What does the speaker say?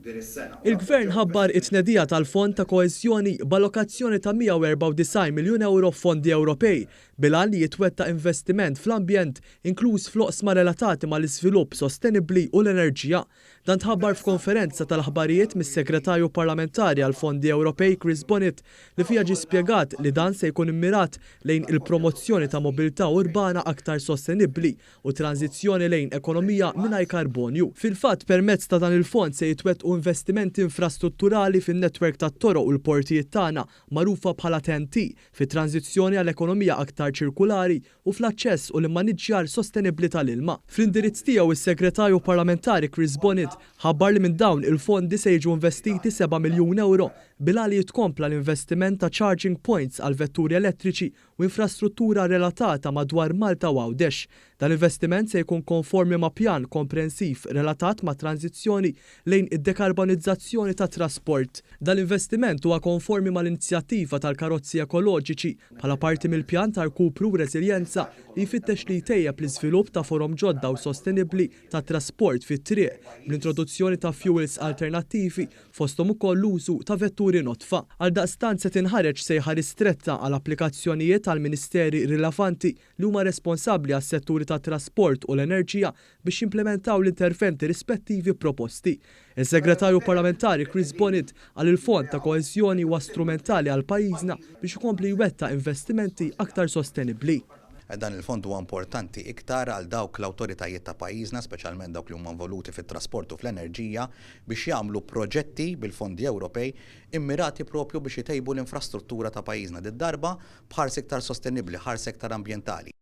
Il-Gvern ħabbar it-tnedija tal-Fond ta' Koeżjoni b'allokazzjoni ta' 194 miljun euro fondi Ewropej bilan li jitwettaq investiment fl-ambjent inkluż fl-oqsma relatati mal-iżvilupp sostenibbli u l-enerġija. Dan tħabbar f'konferenza tal-aħbarijiet mis-Segretarju Parlamentari għal Fondi Ewropej Chris Bonnet li fiha ġie spjegat li dan se jkun immirat lejn il-promozzjoni ta' mobilità urbana aktar sostenibbli u tranzizzjoni lejn ekonomija mingħajr karbonju. Fil-fatt permezz ta' dan il-fond se jitwettqu investimenti infrastrutturali fin-netwerk tat-toroq u l-portijiet tagħna magħrufa bħala TEN-T fit-tranzizzjoni għall ekonomija aktar ċirkulari u fl-aċċess u l-immaniġġjar sostenibbli tal-ilma. Fl-indirizz tiegħu is-Segretarju Parlamentari Chris Bonnet ħabbar li minn dawn il-fondi se jiġu investiti 7 miljun euro bilha li jitkompla l-investiment ta' charging points għal vetturi elettriċi u infrastruttura relatata madwar Malta u Għawdex. Dan l-investiment se jkun konformi ma' pjan komprensiv relatat ma' tranzizzjoni lejn id-dekarbonizzazzjoni ta' trasport. Dan l-investiment huwa konformi mal-inizjattiva tal-karozzi ekoloġiċi bħala parti mill-pjan ta' rkupru u reżiljenza li jfittex li jtejjeb l-iżvilupp ta' forom ġodda u sostenibbli ta' trasport fit-triq bl-introduzzjoni ta' fuels alternattivi fosthom ukoll l-użu ta' vetturi notfa. Għaldaqstant se tinħareġ sejħa ristretta għal applikazzjonijiet għal ministeri rilevanti li huma responsabbli għas-setturi ta' trasport u l-enerġija biex jimplementaw l-interventi rispettivi proposti. Il-Segretarju Parlamentari Chris Bonnet għal il-Fond ta' Koeżjoni huwa strumentali għal pajjiżna biex ikompli jwettaq investimenti aktar sostenibbli. Dan il-fond huwa importanti iktar għal dawk l-awtoritajiet ta' pajjiżna, speċjalment dawk li huma involuti fit-trasport u fl-enerġija, biex jagħmlu proġetti bil-fondi Ewropej immirati propju biex jtejbu l-infrastruttura ta' pajjiżna. Darba b'ħars iktar sostenibbli, ħars iktar ambjentali.